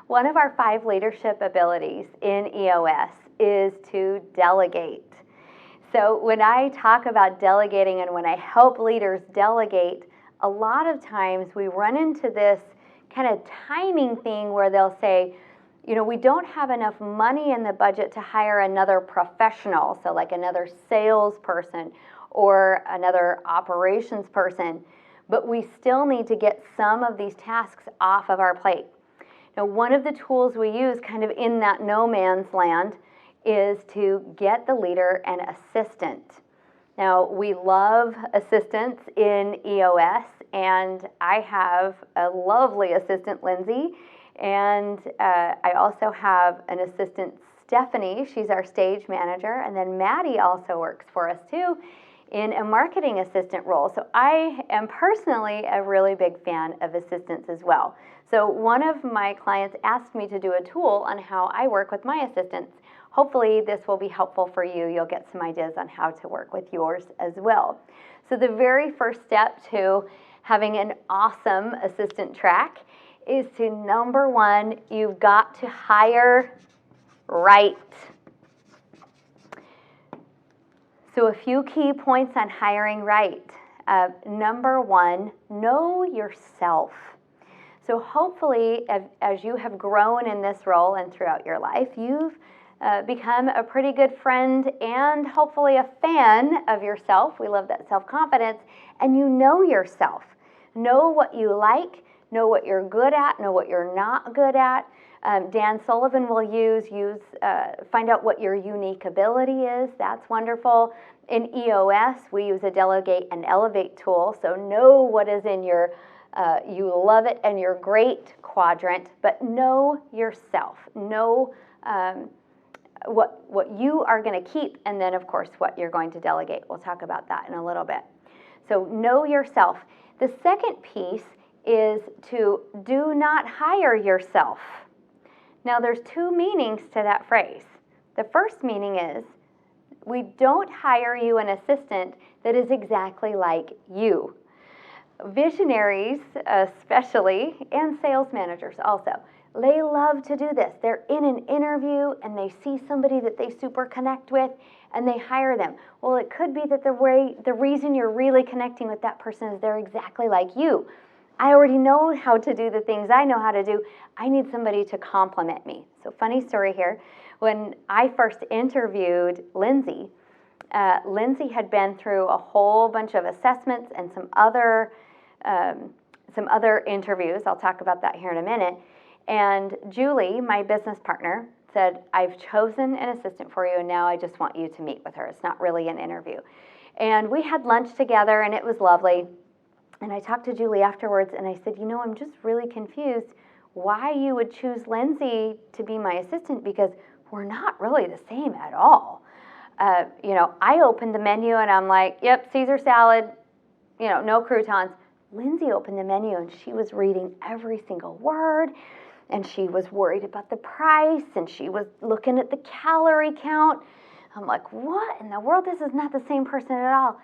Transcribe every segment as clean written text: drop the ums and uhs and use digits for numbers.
One of our 5 leadership abilities in EOS is to delegate. So when I talk about delegating and when I help leaders delegate, a lot of times we run into this kind of timing thing where they'll say, you know, we don't have enough money in the budget to hire another professional, so like another salesperson or another operations person, but we still need to get some of these tasks off of our plate. Now, one of the tools we use kind of in that no man's land is to get the leader an assistant. Now, we love assistants in EOS, and I have a lovely assistant, Lindsay, and I also have an assistant, Stephanie. She's our stage manager, and then Maddie also works for us too in a marketing assistant role. So I am personally a really big fan of assistants as well. So one of my clients asked me to do a tool on how I work with my assistants. Hopefully this will be helpful for you. You'll get some ideas on how to work with yours as well. So the very first step to having an awesome assistant track is to, number 1, you've got to hire right. So a few key points on hiring right. Number 1, know yourself. So hopefully, as you have grown in this role and throughout your life, you've become a pretty good friend and hopefully a fan of yourself. We love that self-confidence. And you know yourself. Know what you like, know what you're good at, know what you're not good at. Dan Sullivan will find out what your unique ability is. That's wonderful. In EOS, we use a Delegate and Elevate tool. So know what is in your you love it and you're great quadrant, but know yourself. Know what you are going to keep, and then, of course, what you're going to delegate. We'll talk about that in a little bit. So know yourself. The second piece is to do not hire yourself. Now, there's 2 meanings to that phrase. The first meaning is we don't hire you an assistant that is exactly like you. Visionaries especially, and sales managers also, they love to do this. They're in an interview and they see somebody that they super connect with and they hire them. Well, it could be that the reason you're really connecting with that person is they're exactly like you. I already know how to do the things I know how to do. I need somebody to compliment me. So funny story here. When I first interviewed Lindsay, Lindsay had been through a whole bunch of assessments and some other interviews. I'll talk about that here in a minute. And Julie, my business partner, said, I've chosen an assistant for you, and now I just want you to meet with her. It's not really an interview. And we had lunch together, and it was lovely. And I talked to Julie afterwards, and I said, you know, I'm just really confused why you would choose Lindsay to be my assistant, because we're not really the same at all. You know, I opened the menu, and I'm like, yep, Caesar salad, you know, no croutons. Lindsay opened the menu, and she was reading every single word, and she was worried about the price, and she was looking at the calorie count. I'm like, what in the world? This is not the same person at all.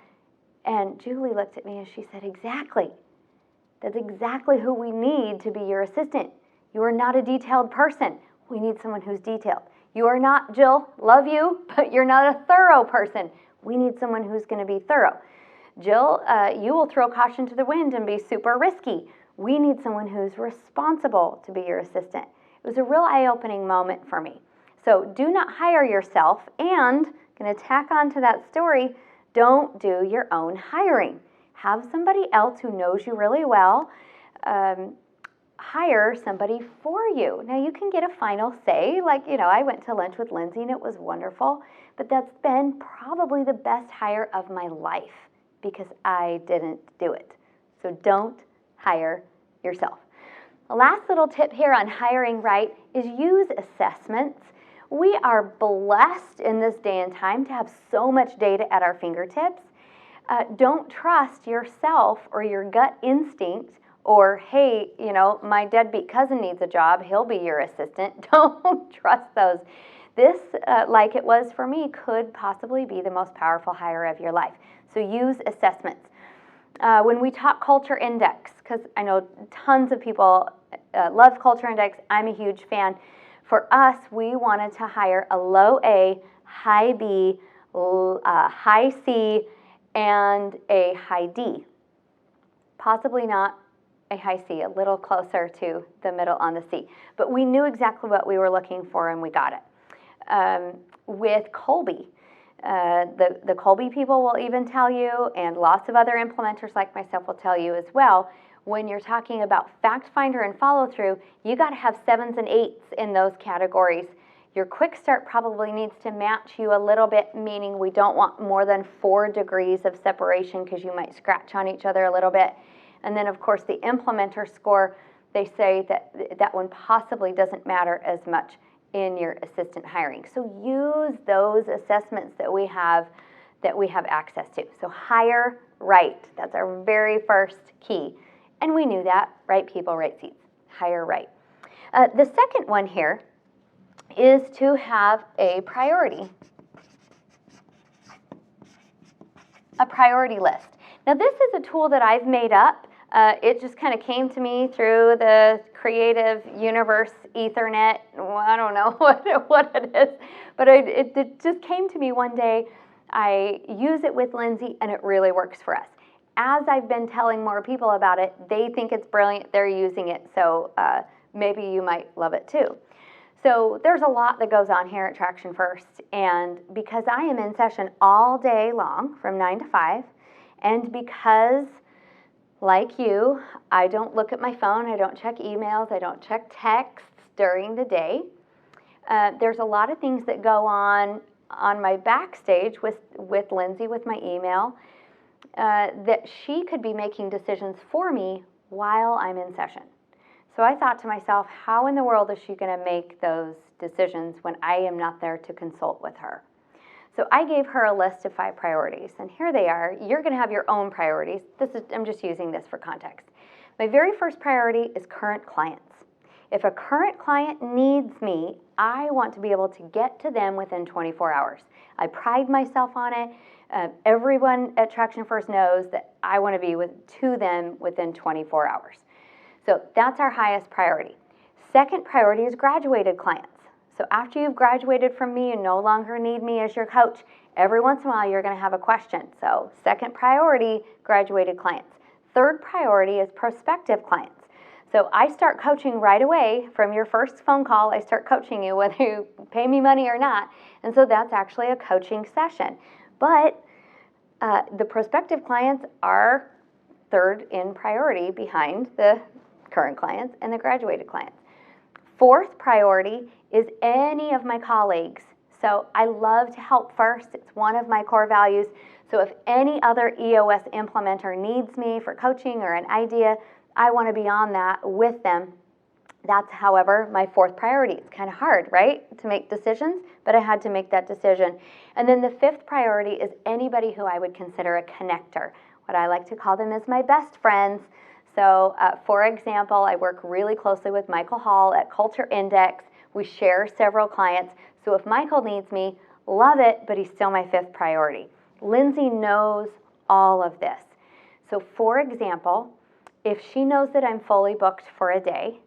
And Julie looked at me and she said, exactly. That's exactly who we need to be your assistant. You are not a detailed person. We need someone who's detailed. You are not, Jill, love you, but you're not a thorough person. We need someone who's going to be thorough. Jill, you will throw caution to the wind and be super risky. We need someone who's responsible to be your assistant. It was a real eye-opening moment for me. So do not hire yourself, and I'm going to tack on to that story, don't do your own hiring. Have somebody else who knows you really well hire somebody for you. Now, you can get a final say. Like, you know, I went to lunch with Lindsay and it was wonderful, but that's been probably the best hire of my life because I didn't do it. So don't hire yourself. The last little tip here on hiring right is use assessments. We are blessed in this day and time to have so much data at our fingertips. Don't trust yourself or your gut instinct or, hey, you know, my deadbeat cousin needs a job, he'll be your assistant. Don't trust those. This, like it was for me, could possibly be the most powerful hire of your life. So use assessments. When we talk culture index, because I know tons of people loves Culture Index. I'm a huge fan. For us, we wanted to hire a low A, high B, high C, and a high D. Possibly not a high C, a little closer to the middle on the C. But we knew exactly what we were looking for, and we got it. With Colby, the Colby people will even tell you, and lots of other implementers like myself will tell you as well, when you're talking about fact finder and follow through, you got to have 7s and 8s in those categories. Your quick start probably needs to match you a little bit, meaning we don't want more than 4 degrees of separation because you might scratch on each other a little bit. And then, of course, the implementer score, they say that one possibly doesn't matter as much in your assistant hiring. So use those assessments that we have access to. So hire right. That's our very first key. And we knew that. Right people, right seats. Hire right. The second one here is to have a priority list. Now, this is a tool that I've made up. It just kind of came to me through the creative universe, Ethernet. Well, I don't know what it is, but it just came to me one day. I use it with Lindsay, and it really works for us. As I've been telling more people about it, they think it's brilliant. They're using it, so maybe you might love it too. So there's a lot that goes on here at Traction First, and because I am in session all day long from 9 to 5, and because, like you, I don't look at my phone, I don't check emails, I don't check texts during the day, there's a lot of things that go on my backstage with Lindsay, with my email, that she could be making decisions for me while I'm in session. So I thought to myself, how in the world is she going to make those decisions when I am not there to consult with her? So I gave her a list of 5 priorities, and here they are. You're going to have your own priorities. I'm just using this for context. My very first priority is current clients. If a current client needs me, I want to be able to get to them within 24 hours. I pride myself on it. Everyone at Traction First knows that I want to be to them within 24 hours. So that's our highest priority. Second priority is graduated clients. So after you've graduated from me and no longer need me as your coach, every once in a while you're going to have a question. So second priority, graduated clients. Third priority is prospective clients. So I start coaching right away from your first phone call. I start coaching you whether you pay me money or not. And so that's actually a coaching session. But the prospective clients are third in priority behind the current clients and the graduated clients. Fourth priority is any of my colleagues. So I love to help first. It's one of my core values. So if any other EOS implementer needs me for coaching or an idea, I want to be on that with them. That's, however, my fourth priority. It's kind of hard, right, to make decisions, but I had to make that decision. And then the fifth priority is anybody who I would consider a connector. What I like to call them is my best friends. So, for example, I work really closely with Michael Hall at Culture Index. We share several clients. So if Michael needs me, love it, but he's still my fifth priority. Lindsay knows all of this. So, for example, if she knows that I'm fully booked for a day,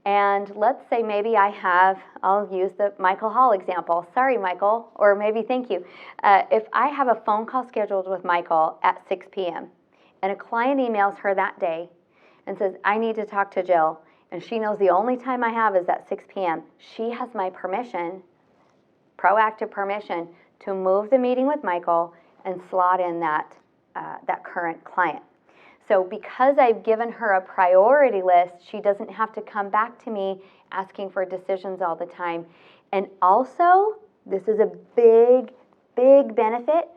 and let's say maybe I'll use the Michael Hall example. Sorry, Michael, or maybe thank you. If I have a phone call scheduled with Michael at 6 p.m., and a client emails her that day and says, I need to talk to Jill, and she knows the only time I have is at 6 p.m., she has my permission, proactive permission, to move the meeting with Michael and slot in that current client. So because I've given her a priority list, she doesn't have to come back to me asking for decisions all the time. And also, this is a big, big benefit,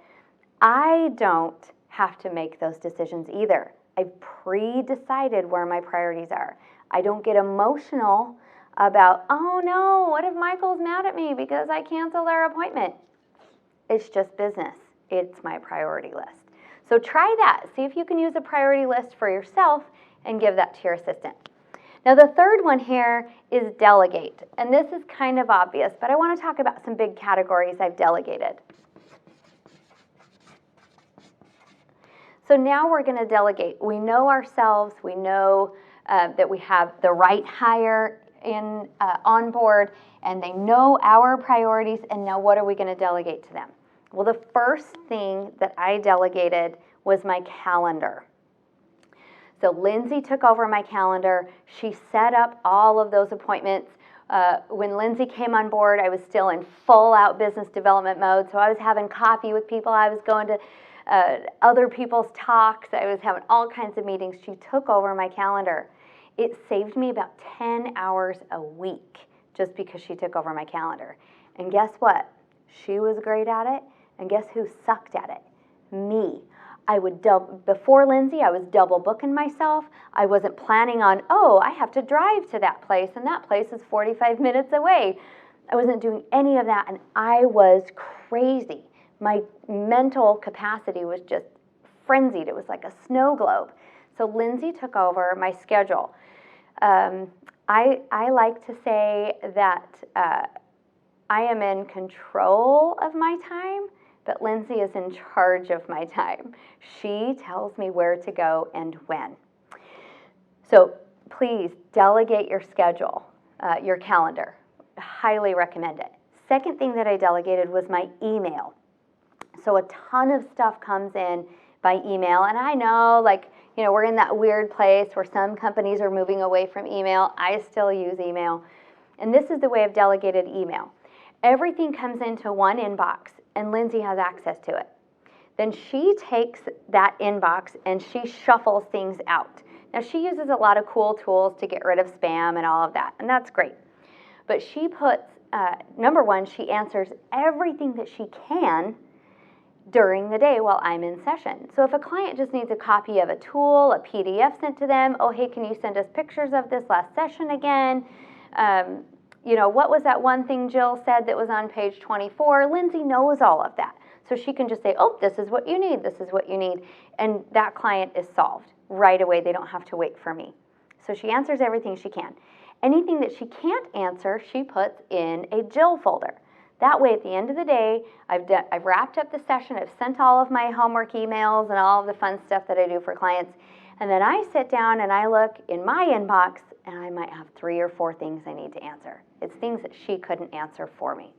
I don't have to make those decisions either. I've pre-decided where my priorities are. I don't get emotional about, oh no, what if Michael's mad at me because I canceled our appointment? It's just business. It's my priority list. So try that. See if you can use a priority list for yourself and give that to your assistant. Now the third one here is delegate. And this is kind of obvious, but I want to talk about some big categories I've delegated. So now we're going to delegate. We know ourselves. We know that we have the right hire in on board, and they know our priorities, and now what are we going to delegate to them? Well, the first thing that I delegated was my calendar. So Lindsay took over my calendar. She set up all of those appointments. When Lindsay came on board, I was still in full-out business development mode, so I was having coffee with people. I was going to other people's talks. I was having all kinds of meetings. She took over my calendar. It saved me about 10 hours a week just because she took over my calendar. And guess what? She was great at it, and guess who sucked at it? Me. Before Lindsay, I was double booking myself. I wasn't planning on, oh, I have to drive to that place, and that place is 45 minutes away. I wasn't doing any of that, and I was crazy. My mental capacity was just frenzied. It was like a snow globe. So Lindsay took over my schedule. I like to say that I am in control of my time, but Lindsay is in charge of my time. She tells me where to go and when. So please delegate your schedule, your calendar. Highly recommend it. Second thing that I delegated was my email. So a ton of stuff comes in by email, and I know, we're in that weird place where some companies are moving away from email. I still use email. And this is the way I've delegated email. Everything comes into one inbox, and Lindsay has access to it. Then she takes that inbox and she shuffles things out. Now, she uses a lot of cool tools to get rid of spam and all of that, and that's great. But she puts, number one, she answers everything that she can during the day while I'm in session. So if a client just needs a copy of a tool, a PDF sent to them, oh, hey, can you send us pictures of this last session again? What was that one thing Jill said that was on page 24? Lindsay knows all of that. So she can just say, oh, this is what you need, this is what you need. And that client is solved right away. They don't have to wait for me. So she answers everything she can. Anything that she can't answer, she puts in a Jill folder. That way, at the end of the day, I've wrapped up the session, I've sent all of my homework emails and all of the fun stuff that I do for clients, and then I sit down and I look in my inbox, and I might have 3 or 4 things I need to answer. It's things that she couldn't answer for me.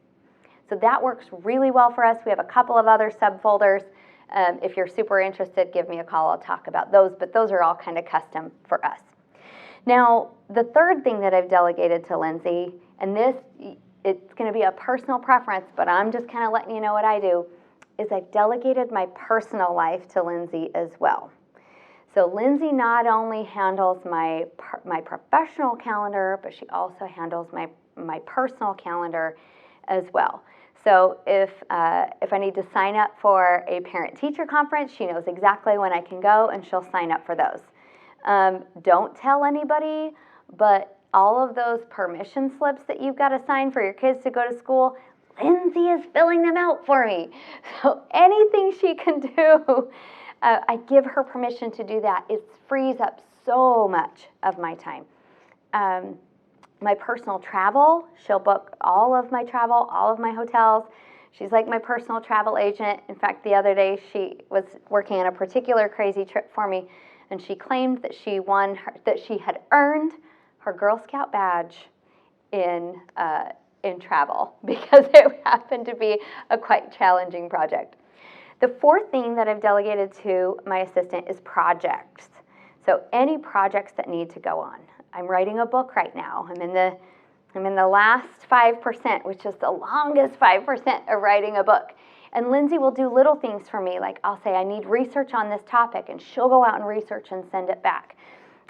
So that works really well for us. We have a couple of other subfolders. If you're super interested, give me a call. I'll talk about those, but those are all kind of custom for us. Now, the third thing that I've delegated to Lindsay, and this, it's going to be a personal preference, but I'm just kind of letting you know what I do, is I've delegated my personal life to Lindsay as well. So Lindsay not only handles my professional calendar, but she also handles my personal calendar as well. So if I need to sign up for a parent-teacher conference, she knows exactly when I can go, and she'll sign up for those. Don't tell anybody, but all of those permission slips that you've got to sign for your kids to go to school, Lindsay is filling them out for me. So anything she can do, I give her permission to do that. It frees up so much of my time. My personal travel, she'll book all of my travel, all of my hotels. She's like my personal travel agent. In fact, the other day she was working on a particular crazy trip for me, and she claimed that she had earned her Girl Scout badge in travel because it happened to be a quite challenging project. The fourth thing that I've delegated to my assistant is projects. So any projects that need to go on. I'm writing a book right now. I'm in the last 5%, which is the longest 5% of writing a book. And Lindsay will do little things for me, like I'll say I need research on this topic, and she'll go out and research and send it back.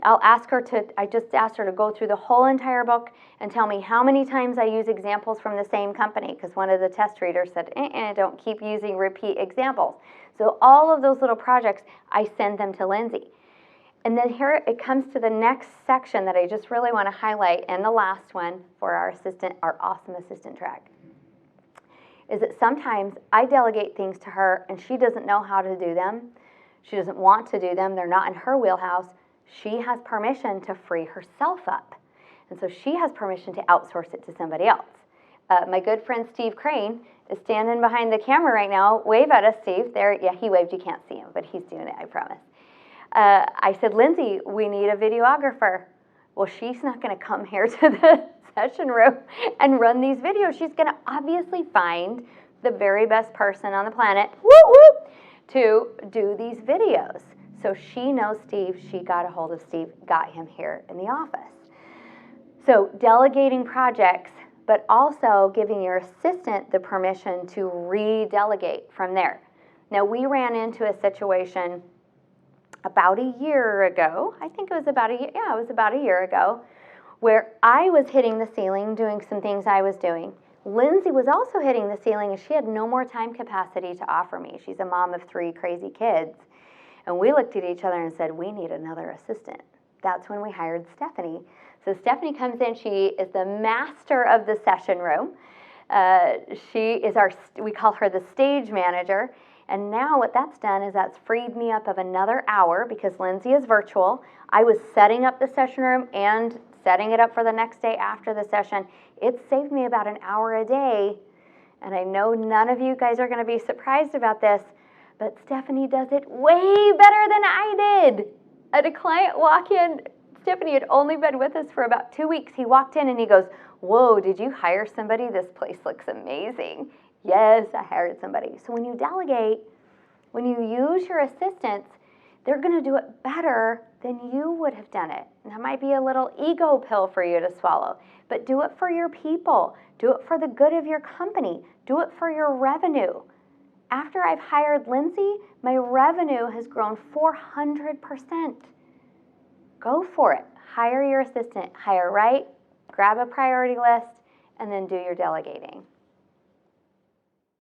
I just asked her to go through the whole entire book and tell me how many times I use examples from the same company, because one of the test readers said, don't keep using repeat examples. So all of those little projects, I send them to Lindsay. And then here it comes to the next section that I just really want to highlight, and the last one for our awesome assistant track, is that sometimes I delegate things to her and she doesn't know how to do them. She doesn't want to do them. They're not in her wheelhouse. She has permission to free herself up. And so she has permission to outsource it to somebody else. My good friend Steve Crane is standing behind the camera right now. Wave at us, Steve. There, yeah, he waved. You can't see him, but he's doing it, I promise. I said, Lindsay, we need a videographer. Well, she's not going to come here to the session room and run these videos. She's going to obviously find the very best person on the planet, to do these videos. So she knows Steve. She got a hold of Steve, got him here in the office. So delegating projects, but also giving your assistant the permission to re-delegate from there. Now, we ran into a situation about a year ago. I think it was about a year. Yeah, it was about a year ago, where I was hitting the ceiling doing some things I was doing. Lindsay was also hitting the ceiling, and she had no more time capacity to offer me. She's a mom of 3 crazy kids. And we looked at each other and said, we need another assistant. That's when we hired Stephanie. So Stephanie comes in. She is the master of the session room. She is we call her the stage manager. And now what that's done is that's freed me up of another hour, because Lindsay is virtual. I was setting up the session room and setting it up for the next day after the session. It saved me about an hour a day. And I know none of you guys are going to be surprised about this, but Stephanie does it way better than I did. I had a client walk in. Stephanie had only been with us for about 2 weeks. He walked in and he goes, whoa, did you hire somebody? This place looks amazing. Yes, I hired somebody. So when you delegate, when you use your assistants, they're going to do it better than you would have done it. And that might be a little ego pill for you to swallow, but do it for your people. Do it for the good of your company. Do it for your revenue. After I've hired Lindsay, my revenue has grown 400%. Go for it. Hire your assistant. Hire right, grab a priority list, and then do your delegating.